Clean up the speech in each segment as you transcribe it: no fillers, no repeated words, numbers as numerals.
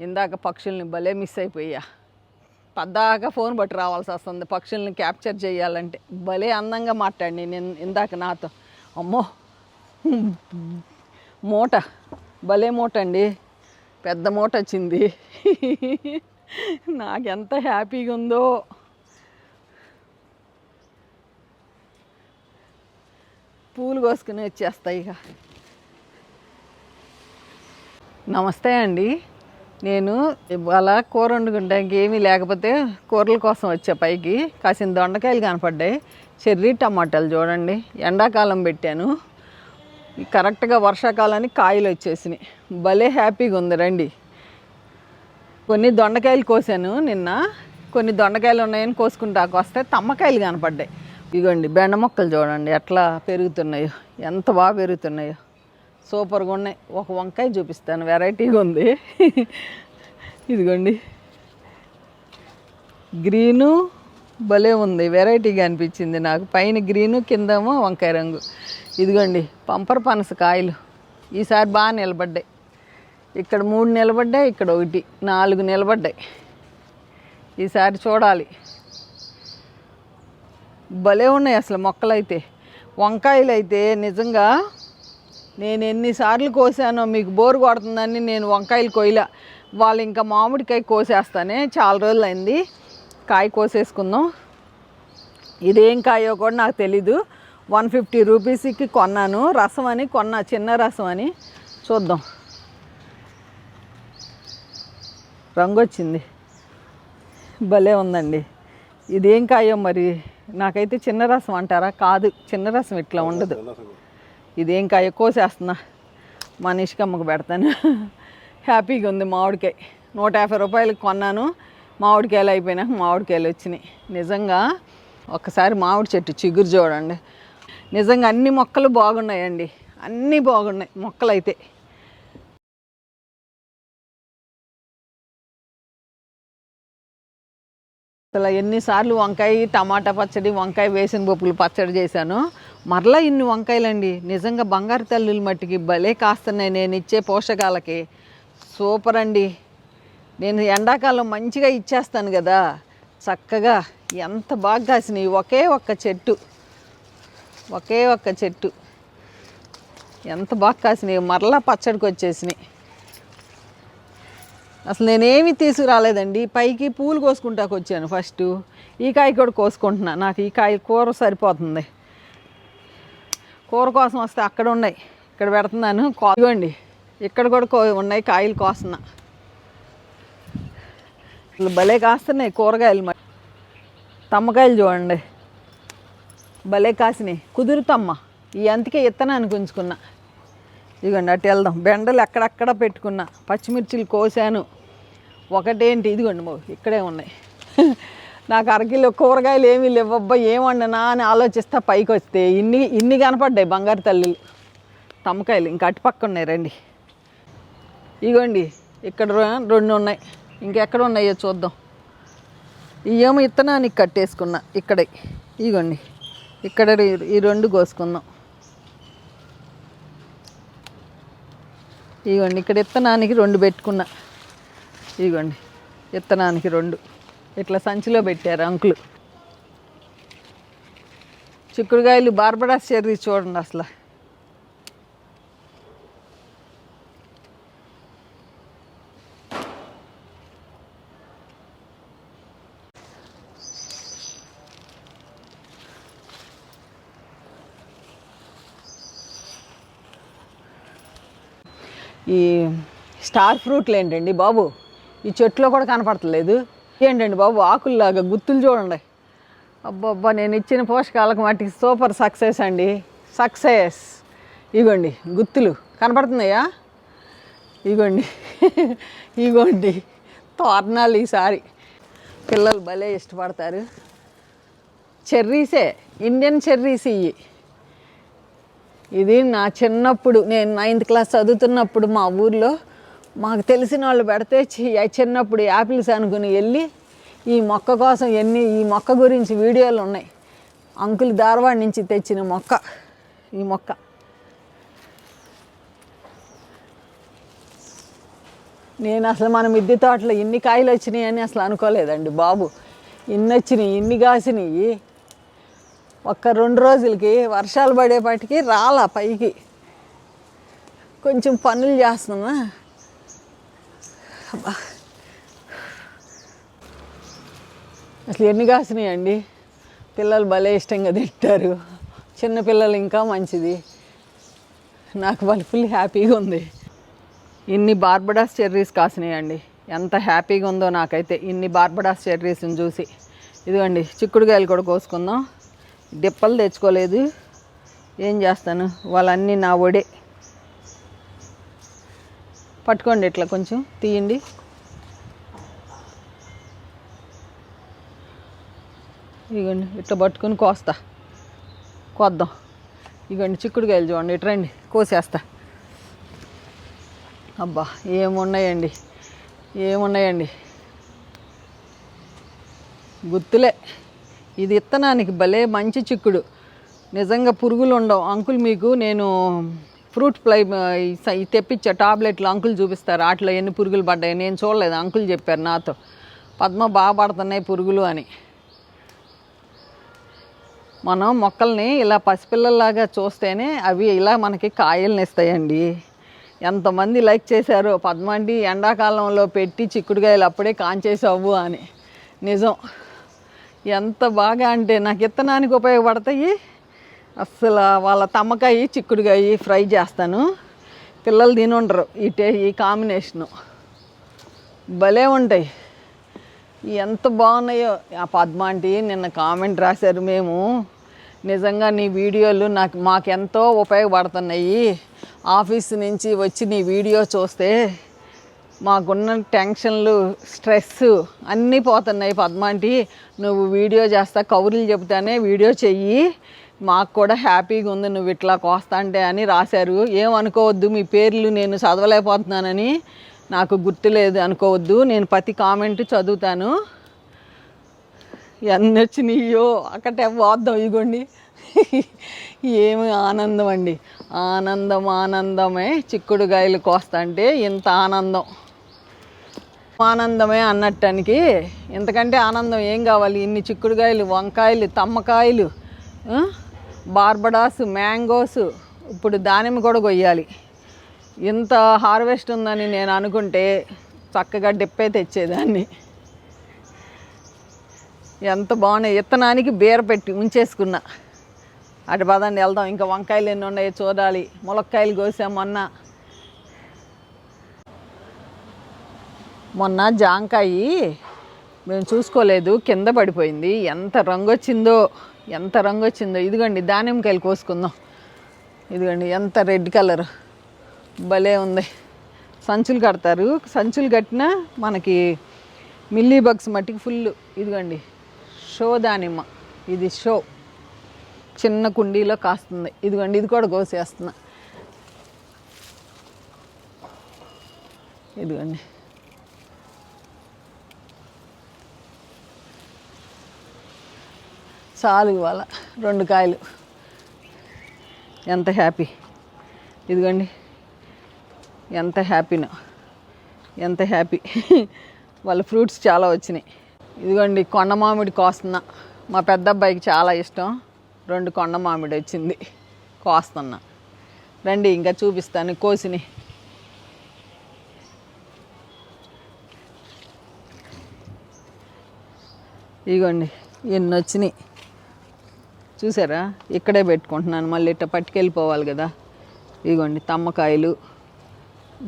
ఇందాక పక్షుల్ని భలే మిస్ అయిపోయా. పద్దాక ఫోన్ బట్టి రావాల్సి వస్తుంది పక్షుల్ని క్యాప్చర్ చేయాలంటే. భలే అందంగా మాట్లాడి నేను ఇందాక నాతో. అమ్మో మూట, భలే మూట అండి, పెద్ద మూట వచ్చింది. నాకెంత హ్యాపీగా ఉందో. పూలు కోసుకుని వచ్చేస్తాయి ఇక. నమస్తే అండి. నేను ఇవాళ కూర వండుకుంటానికి ఏమీ లేకపోతే కూరల కోసం వచ్చా పైకి. కాసిన దొండకాయలు కనపడ్డాయి, చెర్రీ టమాటాలు చూడండి. ఎండాకాలం పెట్టాను, కరెక్ట్గా వర్షాకాలానికి కాయలు వచ్చేసినాయి. భలే హ్యాపీగా ఉంది. రండి. కొన్ని దొండకాయలు కోసాను నిన్న, కొన్ని దొండకాయలు ఉన్నాయని కోసుకుంటాకు వస్తే తమ్మకాయలు కనపడ్డాయి. ఇదిగోండి బెండ మొక్కలు చూడండి ఎట్లా పెరుగుతున్నాయో, ఎంత బాగా పెరుగుతున్నాయో, సూపర్గా ఉన్నాయి. ఒక వంకాయ చూపిస్తాను, వెరైటీగా ఉంది. ఇదిగోండి గ్రీను భలే ఉంది, వెరైటీగా అనిపించింది నాకు. పైన గ్రీను, కిందేమో వంకాయ రంగు. ఇదిగోండి పంపర పనస కాయలు ఈసారి బాగా నిలబడ్డాయి. ఇక్కడ 3 నిలబడ్డాయి, ఇక్కడ 1, 4 నిలబడ్డాయి. ఈసారి చూడాలి. భలే ఉన్నాయి అసలు మొక్కలైతే. వంకాయలు అయితే నిజంగా నేను ఎన్నిసార్లు కోసానో మీకు బోరు కొడుతుందని నేను వంకాయలు కోయలా. వాళ్ళు ఇంకా మామిడికాయ కోసేస్తానే, చాలా రోజులు అయింది కాయ కోసేసుకుందాం. ఇదేం కాయో కూడా నాకు తెలీదు. 150 రూపీస్కి కొన్నాను, రసం అని కొన్నా, చిన్న రసం అని. చూద్దాం. రంగు వచ్చింది, భలే ఉందండి. ఇదేం కాయో మరి, నాకైతే చిన్న రసం అంటారా? కాదు, చిన్న రసం ఇట్లా ఉండదు. ఇదేం కాయ కోసేస్తున్నా, మా నిష్కమ్మకు పెడతాను. హ్యాపీగా ఉంది. మామిడికాయ 150 రూపాయలకి కొన్నాను. మామిడికాయలు అయిపోయినాక మామిడికాయలు వచ్చినాయి. నిజంగా ఒక్కసారి మామిడి చెట్టు చిగురు చూడండి. నిజంగా అన్ని మొక్కలు బాగున్నాయండి, అన్నీ బాగున్నాయి మొక్కలు అయితే. అసలు ఎన్నిసార్లు వంకాయ టమాటా పచ్చడి, వంకాయ వేసిన పప్పులు పచ్చడి చేశాను. మరలా ఇన్ని వంకాయలండి. నిజంగా బంగారు తల్లుల మట్టికి భలే కాస్తున్నాయి నేను ఇచ్చే పోషకాలకి. సూపర్ అండి. నేను ఎండాకాలం మంచిగా ఇచ్చేస్తాను కదా, చక్కగా ఎంత బాగా కాసినాయి. ఒకే ఒక్క చెట్టు ఎంత బాగా కాసినాయి. మరలా పచ్చడికి వచ్చేసినాయి. అసలు నేనేమీ తీసుకురాలేదండి, పైకి పూలు కోసుకుంటాకు వచ్చాను ఫస్ట్. ఈ కాయ కూడా కోసుకుంటున్నా, నాకు ఈ కాయ కూర సరిపోతుంది. కూర కోసం వస్తే అక్కడ ఉన్నాయి, ఇక్కడ పెడుతున్నాను. ఇవ్వండి, ఇక్కడ కూడా ఉన్నాయి కాయలు కోస్తున్నా. అసలు భలే కాస్తున్నాయి కూరగాయలు. తమ్మకాయలు చూడండి భలే కాసినాయి. కుదురుతమ్మ ఈ అంతకే ఇత్తనానికి ఉంచుకున్నా. ఇదిగోండి అటు వెళ్దాం. బెండలు ఎక్కడెక్కడ పెట్టుకున్నా, పచ్చిమిర్చిలు కోసాను. ఒకటేంటి, ఇదిగోండి ఇక్కడే ఉన్నాయి. నాకు అరకిలో కూరగాయలు ఏమీ లేవబ్బా, ఏమన్నా అని ఆలోచిస్తా పైకి వస్తే ఇన్ని కనపడ్డాయి బంగారు తల్లులు తమ్మకాయలు. ఇంకా అటుపక్క ఉన్నాయి. రండి. ఇగోండి ఇక్కడ 2 ఉన్నాయి, ఇంకెక్కడ ఉన్నాయో చూద్దాం. ఇవేమో ఇత్తనానికి కట్టేసుకున్నా. ఇక్కడ ఇగోండి, ఇక్కడ ఈ 2 కోసుకుందాం. ఇగోండి ఇక్కడ ఇత్తనానికి 2 పెట్టుకున్నా. ఇగోండి ఇత్తనానికి 2 ఇట్లా సంచిలో పెట్టారు అంకులు. చిక్కుడుకాయలు బార్బడాస్ చెర్రీ చూడండి అసలు. ఈ స్టార్ ఫ్రూట్లు ఏంటండి బాబు, ఈ చెట్లో కూడా కనపడతలేదు. ఏంటండి బాబు ఆకుల్లాగా గుత్తులు చూడండి. అబ్బబ్బా, నేను ఇచ్చిన పోషకాలకు మట్టికి సూపర్ సక్సెస్ అండి, సక్సెస్. ఇగోండి గుత్తులు కనపడుతున్నాయా? ఇగోండి తోరణాలు. ఈసారి పిల్లలు భలే ఇష్టపడతారు. చెర్రీసే, ఇండియన్ చెర్రీస్ ఇవి. ఇది నా చిన్నప్పుడు, నేను 9th క్లాస్ చదువుతున్నప్పుడు మా ఊర్లో మాకు తెలిసిన వాళ్ళు పెడితే చిన్నప్పుడు యాపిల్స్ అనుకుని వెళ్ళి ఈ మొక్క కోసం ఈ మొక్క గురించి వీడియోలు ఉన్నాయి. అంకుల్ ధారవాడ నుంచి తెచ్చిన మొక్క ఈ మొక్క. నేను అసలు మన మిద్దె తోటలో ఇన్ని కాయలు వచ్చినాయి అని అసలు అనుకోలేదండి బాబు. ఇన్ని వచ్చినాయి, ఇన్ని కాసినాయి. ఒక్క 2 రోజులకి వర్షాలు పడేపాటికి రాలా పైకి. కొంచెం పనులు చేస్తున్నా. అబ్బా, అసలు ఎన్ని కాసినాయండి. పిల్లలు భలే ఇష్టంగా తింటారు. చిన్నపిల్లలు ఇంకా మంచిది. నాకు వాళ్ళు ఫుల్ హ్యాపీగా ఉంది. ఇన్ని బార్బడాస్ చెర్రీస్ కాసినాయండి. ఎంత హ్యాపీగా ఉందో నాకైతే ఇన్ని బార్బడాస్ చెర్రీస్ని చూసి. ఇదిగోండి చిక్కుడుకాయలు కూడా కోసుకుందాం. డిప్పలు తెచ్చుకోలేదు, ఏం చేస్తాను, వాళ్ళన్నీ నా ఒడే. పట్టుకోండి, ఇట్లా కొంచెం తీయండి. ఇదిగోండి ఇట్లా పట్టుకొని కోద్దాం. ఇదిగోండి చిక్కుడుకాయలు చూడండి, ఇటు రండి కోసేస్తా. అబ్బా ఏమున్నాయండి, గుత్తులే. ఇది ఇత్తనానికి భలే మంచి చిక్కుడు. నిజంగా పురుగులు ఉండవు. అంకుల్ మీకు నేను ఫ్రూట్ ఫ్లై తెప్పించా టాబ్లెట్లు, అంకుల్ చూపిస్తారు. వాటిలో ఎన్ని పురుగులు పడ్డాయి నేను చూడలేదు, అంకుల్ చెప్పారు నాతో. పద్మ బాగా పడుతున్నాయి పురుగులు అని. మనం మొక్కల్ని ఇలా పసిపిల్లల్లాగా చూస్తేనే అవి ఇలా మనకి కాయల్ని ఇస్తాయండి. ఎంతమంది లైక్ చేశారో పద్మాంటి ఎండాకాలంలో పెట్టి చిక్కుడుకాయలు అప్పుడే కాంచేసావు అని. నిజం, ఎంత బాగా అంటే నాకు ఇత్తనానికి ఉపయోగపడతాయి. అస్సలు వాళ్ళ తమ్మకాయ చిక్కుడుకాయ ఫ్రై చేస్తాను. పిల్లలు తినుండరు ఈ కాంబినేషను. భలే ఉంటాయి. ఎంత బాగున్నాయో. ఆ పద్మాంటి నిన్న కామెంట్ రాశారు, మేము నిజంగా నీ వీడియోలు మాకెంతో ఉపయోగపడుతున్నాయి. ఆఫీస్ నుంచి వచ్చి నీ వీడియో చూస్తే మాకున్న టెన్షన్లు, స్ట్రెస్ అన్నీ పోతున్నాయి. పద్మాంటి నువ్వు వీడియో చేస్తా, కబుర్లు చెబుతానే వీడియో చెయ్యి, మాకు కూడా హ్యాపీగా ఉంది నువ్వు ఇట్లా కోస్తా అని రాశారు. ఏమనుకోవద్దు, మీ పేర్లు నేను చదవలేకపోతున్నానని నాకు గుర్తులేదు అనుకోవద్దు. నేను ప్రతి కామెంట్ చదువుతాను. ఎన్ని వచ్చినాయో అక్కడే పోద్దాం. ఇగోండి ఏమి ఆనందం అండి, ఆనందమే. చిక్కుడుకాయలు కోస్తంటే ఇంత ఆనందమే అన్నట్టానికి ఇంతకంటే ఆనందం ఏం కావాలి. ఇన్ని చిక్కుడుకాయలు, వంకాయలు, తమ్మకాయలు, బార్బడాస్, మ్యాంగోస్, ఇప్పుడు దానిమ్మ కూడా కొయ్యాలి. ఇంత హార్వెస్ట్ ఉందని నేను అనుకుంటే చక్కగా డిప్పే తెచ్చేదాన్ని. ఎంత బాగున్నాయి. ఇత్తనానికి బీర పెట్టి ఉంచేసుకున్నా. అటు పదండి వెళ్దాం. ఇంకా వంకాయలు ఎన్ని ఉన్నాయో చూడాలి. ములక్కాయలు కోసాం మొన్న జాంకాయ మేము చూసుకోలేదు, కింద పడిపోయింది. ఎంత రంగు వచ్చిందో. ఇదిగోండి దానిమ్మకాయలు కోసుకుందాం. ఇదిగోండి ఎంత రెడ్ కలర్ భలే ఉంది. సంచులు కడతారు, సంచులు కట్టినా మనకి మిల్లీ బగ్స్ మట్టికి ఫుల్. ఇదిగోండి షో దానిమ్మ, ఇది షో చిన్న కుండీలో కాస్తుంది. ఇదిగోండి ఇది కూడా కోసేస్తున్నా. ఇదిగోండి చాలు ఇవాళ 2 కాయలు. ఎంత హ్యాపీ. ఇదిగోండి ఎంత హ్యాపీనో, ఎంత హ్యాపీ. వాళ్ళ ఫ్రూట్స్ చాలా వచ్చినాయి. ఇదిగోండి కొండ మామిడి కోస్తున్నా. మా పెద్ద అబ్బాయికి చాలా ఇష్టం. 2 కొండ మామిడి వచ్చింది, కోస్తున్నా. రండి ఇంకా చూపిస్తాను కోసిని. ఇదిగోండి ఎన్ని వచ్చినాయి చూసారా. ఇక్కడే పెట్టుకుంటున్నాను, మళ్ళీ ఇట్లా పట్టుకెళ్ళిపోవాలి కదా. ఇదిగోండి తమ్మకాయలు,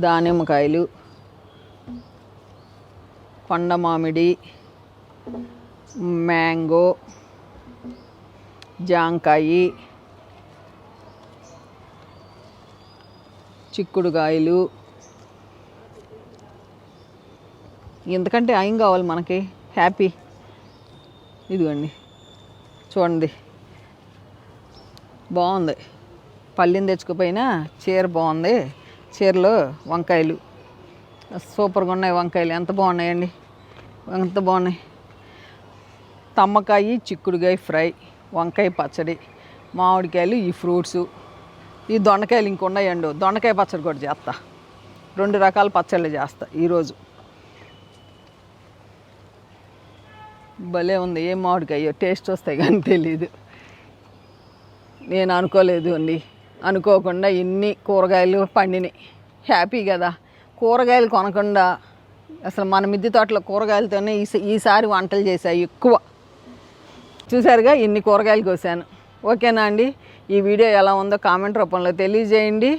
దానిమ్మకాయలు, కొండ మామిడి, మ్యాంగో, జాంకాయ, చిక్కుడుకాయలు. ఎందుకంటే ఏం కావాలి మనకి, హ్యాపీ. ఇదిగోండి చూడండి బాగుంది. పల్లిని తెచ్చుకుపోయినా చీర బాగుంది. చీరలో వంకాయలు సూపర్గా ఉన్నాయి. వంకాయలు ఎంత బాగున్నాయండి, ఎంత బాగున్నాయి. తమ్మకాయ, చిక్కుడుకాయ ఫ్రై, వంకాయ పచ్చడి, మామిడికాయలు, ఈ ఫ్రూట్స్, ఈ దొండకాయలు ఇంకొన్నాయండి. దొండకాయ పచ్చడి కూడా చేస్తా. 2 రకాల పచ్చళ్ళు చేస్తా ఈరోజు. భలే ఉంది. ఏం మామిడికాయో టేస్ట్ వస్తాయి కానీ తెలీదు. నేను అనుకోలేదు అండి, అనుకోకుండా ఇన్ని కూరగాయలు పండినాయి. హ్యాపీ కదా. కూరగాయలు కొనకుండా అసలు మన మిద్దె తోటలో కూరగాయలతోనే ఈసారి వంటలు చేశాయి ఎక్కువ. చూసారుగా ఇన్ని కూరగాయలు కోసాను. ఓకేనా అండి? ఈ వీడియో ఎలా ఉందో కామెంట్ రూపంలో తెలియజేయండి.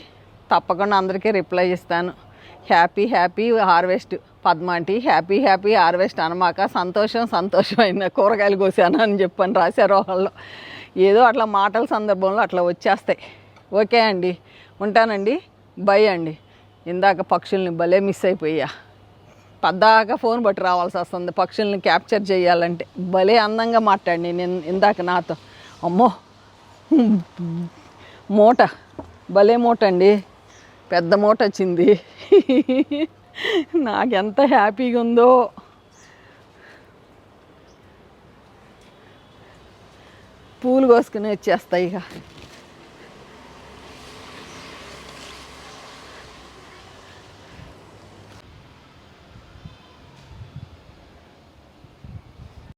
తప్పకుండా అందరికీ రిప్లై ఇస్తాను. హ్యాపీ హ్యాపీ హార్వెస్ట్ పద్మాంటి, హ్యాపీ హ్యాపీ హార్వెస్ట్ అనమాక, సంతోషమైన కూరగాయలు కోసాను అని చెప్పని రాశారు వాళ్ళు. ఏదో అట్లా మాటల సందర్భంలో అట్లా వచ్చేస్తాయి. ఓకే అండి, ఉంటానండి. బై అండి. ఇందాక పక్షుల్ని భలే మిస్ అయిపోయా. పద్దాక ఫోన్ బట్టి రావాల్సి వస్తుంది పక్షుల్ని క్యాప్చర్ చేయాలంటే. భలే అందంగా మాట్లాడి నేను ఇందాక నాతో. అమ్మో మూట, భలే మూట అండి, పెద్ద మూట వచ్చింది. నాకెంత హ్యాపీగా ఉందో. పూలు కోసుకుని వచ్చేస్తాయి ఇక.